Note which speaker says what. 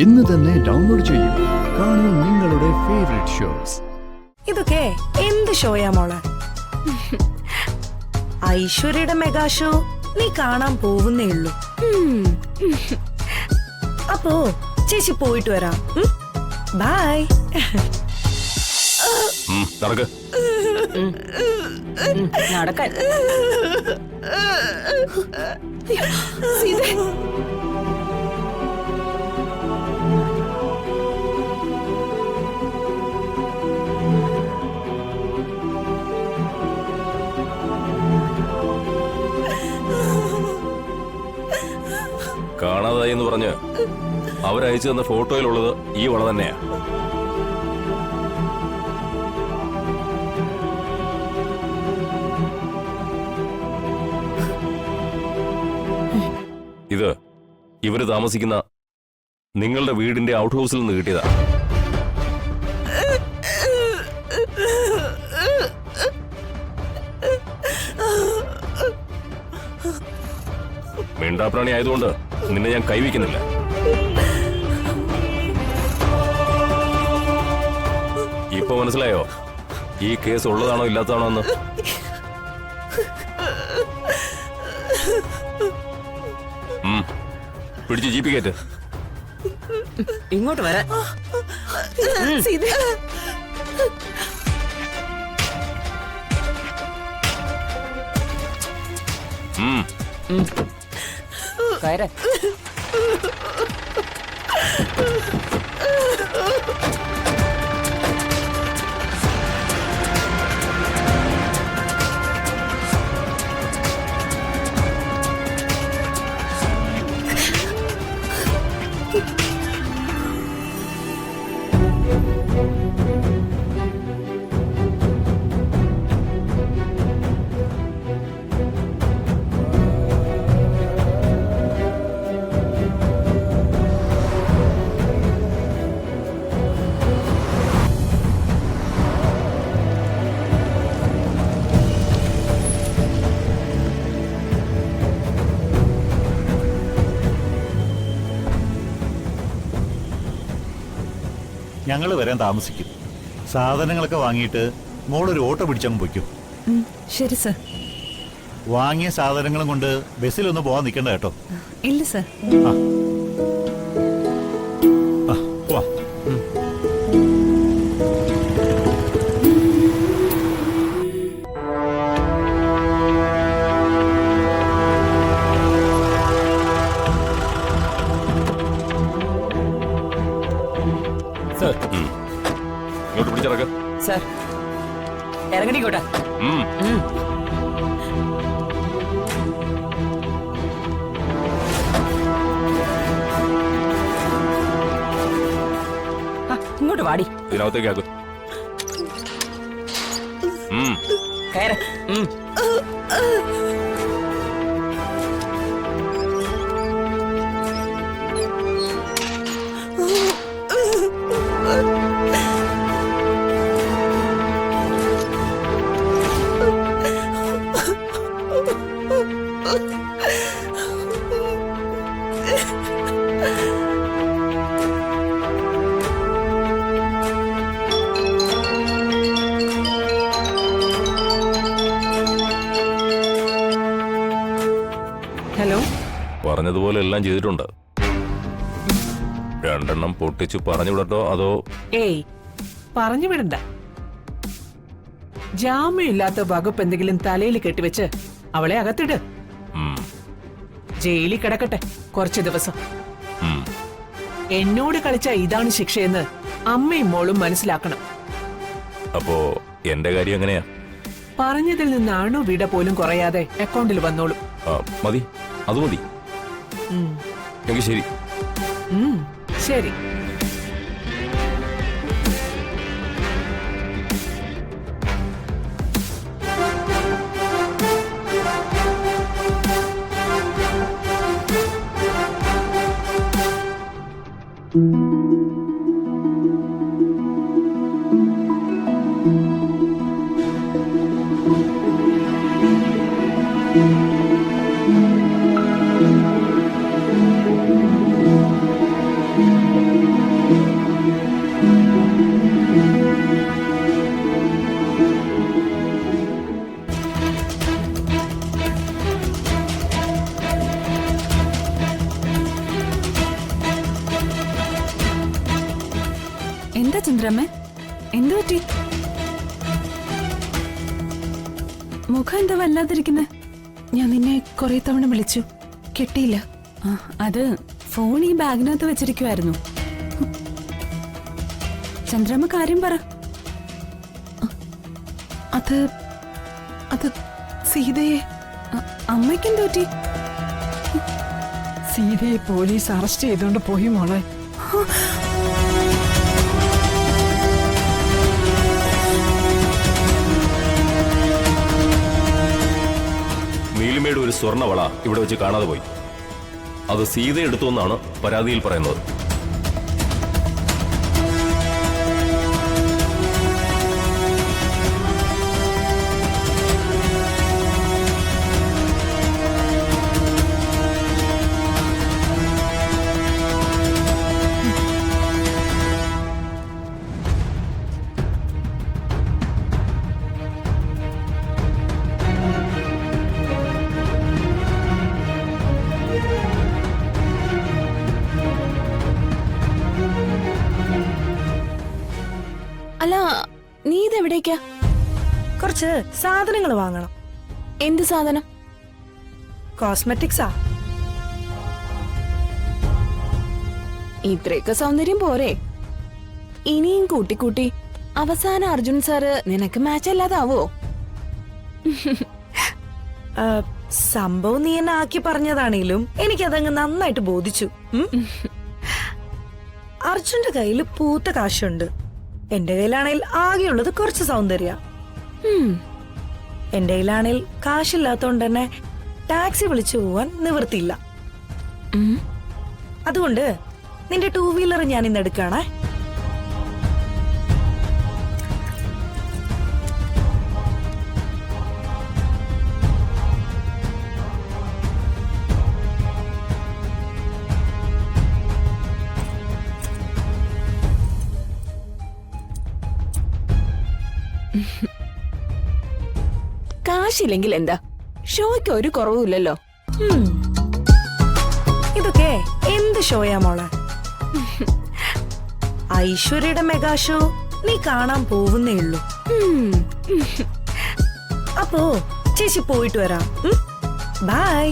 Speaker 1: ഇന്ന് തന്നെ ഡൗൺലോഡ് ചെയ്യൂ. കാണൂ നിങ്ങളുടെ ഫേവറേറ്റ് ഷോസ്.
Speaker 2: ഇതൊക്കെ എന്ത് ഷോയാ മോളെ? ഐശ്വര്യയുടെ മെഗാ ഷോ നീ കാണാൻ പോകുന്നേ ഉള്ളൂ. അപ്പോ ചേച്ചി പോയിട്ട് വരാം. ബൈ.
Speaker 3: നടക്കാൻ
Speaker 4: കാണാതായി എന്ന് പറഞ്ഞ് അവരയച്ചു തന്ന ഫോട്ടോയിലുള്ളത് ഈ വള തന്നെയാ. ഇത് ഇവര് താമസിക്കുന്ന നിങ്ങളുടെ വീടിന്റെ ഔട്ട് ഹൗസിൽ നിന്ന് കിട്ടിയതാ. മിണ്ടാപ്രാണി ആയതുകൊണ്ട് നിന്നെ ഞാൻ കൈവയ്ക്കുന്നില്ല. ഇപ്പൊ മനസ്സിലായോ ഈ കേസ് ഉള്ളതാണോ ഇല്ലാത്തതാണോ എന്ന്? പിടിച്ച് ജീപ്പി കയറ്റ്.
Speaker 3: ഇങ്ങോട്ട് വരാൻ. കയറ്.
Speaker 5: ഞങ്ങൾ വരാൻ താമസിക്കും. സാധനങ്ങളൊക്കെ വാങ്ങിയിട്ട് മോളൊരു ഓട്ടോ പിടിച്ചങ്ങ് പൊയ്ക്കും.
Speaker 2: ശരി സർ.
Speaker 5: വാങ്ങിയ സാധനങ്ങളും കൊണ്ട് ബസ്സിലൊന്നും പോവാൻ നിൽക്കണ്ട കേട്ടോ.
Speaker 2: ഇല്ല സർ.
Speaker 4: ഇങ്ങോട്ട് പിടിച്ചിറക്ക.
Speaker 3: സർ ഇറങ്ങണിക്കോട്ടെ. ഇങ്ങോട്ട് വാടി.
Speaker 4: ഇതിനകത്തേക്ക് ആക്കും.
Speaker 3: കയറ്.
Speaker 2: ഹലോ.
Speaker 4: പറഞ്ഞതുപോലെ എല്ലാം ചെയ്തിട്ടുണ്ട്. രണ്ടെണ്ണം പൊട്ടിച്ചു പറഞ്ഞു വിടട്ടോ അതോ?
Speaker 6: ഏയ് പറഞ്ഞു വിടണ്ട. ജാമ്യമില്ലാത്ത വകുപ്പ് എന്തെങ്കിലും തലയിൽ കെട്ടിവെച്ച് അവളെ അകത്തിട്. ജയിലിൽ കിടക്കട്ടെ കുറച്ചു ദിവസം. എന്നോട് കളിച്ച ഇതാണ് ശിക്ഷയെന്ന് അമ്മയും മോളും മനസ്സിലാക്കണം.
Speaker 4: അപ്പോ എന്റെ കാര്യം എങ്ങനെയാ?
Speaker 6: പറഞ്ഞതിൽ നിന്നാണോ വിട പോലും കുറയാതെ അക്കൗണ്ടിൽ വന്നോളും.
Speaker 4: മതി, അത് മതി. എങ്കിൽ ശരി.
Speaker 6: ശരി.
Speaker 7: എന്താ ചന്ദ്രമ്മ, എന്തു പറ്റി? മുഖം എന്താ വല്ലാതിരിക്കുന്നെ?
Speaker 6: ഞാൻ നിന്നെ കുറെ തവണ വിളിച്ചു, കിട്ടിയില്ല.
Speaker 7: അത് ഫോൺ ഈ ബാഗിനകത്ത് വെച്ചിരിക്കുവായിരുന്നു. ചന്ദ്രമ്മ കാര്യം പറ.
Speaker 6: അത് അത് സീതയെ
Speaker 7: അമ്മയ്ക്കെന്തു പറ്റി?
Speaker 6: സീതയെ പോലീസ് അറസ്റ്റ് ചെയ്തോണ്ട് പോയി മോളെ.
Speaker 4: നീലിമയുടെ ഒരു സ്വർണ്ണവള ഇവിടെ വെച്ച് കാണാതെ പോയി. അത് സീത എടുത്തു എന്നാണ് പരാതിയിൽ പറയുന്നത്.
Speaker 7: അല്ല, നീ ഇതെവിടേക്കാ?
Speaker 2: കുറച്ച് സാധനങ്ങൾ വാങ്ങണം.
Speaker 7: എന്ത് സാധനം?
Speaker 2: കോസ്മെറ്റിക്സാ.
Speaker 7: ഇത്രയൊക്കെ സൗന്ദര്യം പോരെ? ഇനിയും കൂട്ടിക്കൂട്ടി അവസാനം അർജുൻ സാറ് നിനക്ക് മാച്ച് അല്ലാതാവോ?
Speaker 2: സംഭവം നീ എന്നെ ആക്കി പറഞ്ഞതാണെങ്കിലും എനിക്കതങ്ങ് നന്നായിട്ട് ബോധിച്ചു. അർജുന്റെ കയ്യിൽ പൂത്ത കാശുണ്ട്, എന്റെ കയ്യിലാണെങ്കിൽ ആകെയുള്ളത് കുറച്ച് സൗന്ദര്യ. എന്റെ കയ്യിലാണെങ്കിൽ കാശില്ലാത്തോണ്ട് തന്നെ ടാക്സി വിളിച്ചു പോവാൻ നിവൃത്തിയില്ല. അതുകൊണ്ട് നിന്റെ 2 വീലർ ഞാൻ ഇന്ന് എടുക്കാണേ.
Speaker 7: കാശില്ലെങ്കിൽ എന്താ, ഷോയ്ക്ക് ഒരു കുറവുമില്ലല്ലോ.
Speaker 2: ഇതൊക്കെ എന്ത് ഷോയാ മോളെ? ഐശ്വര്യയുടെ മെഗാ ഷോ നീ കാണാൻ പോവുന്നേ ഉള്ളൂ. അപ്പോ ചേച്ചി പോയിട്ട് വരാം. ബൈ.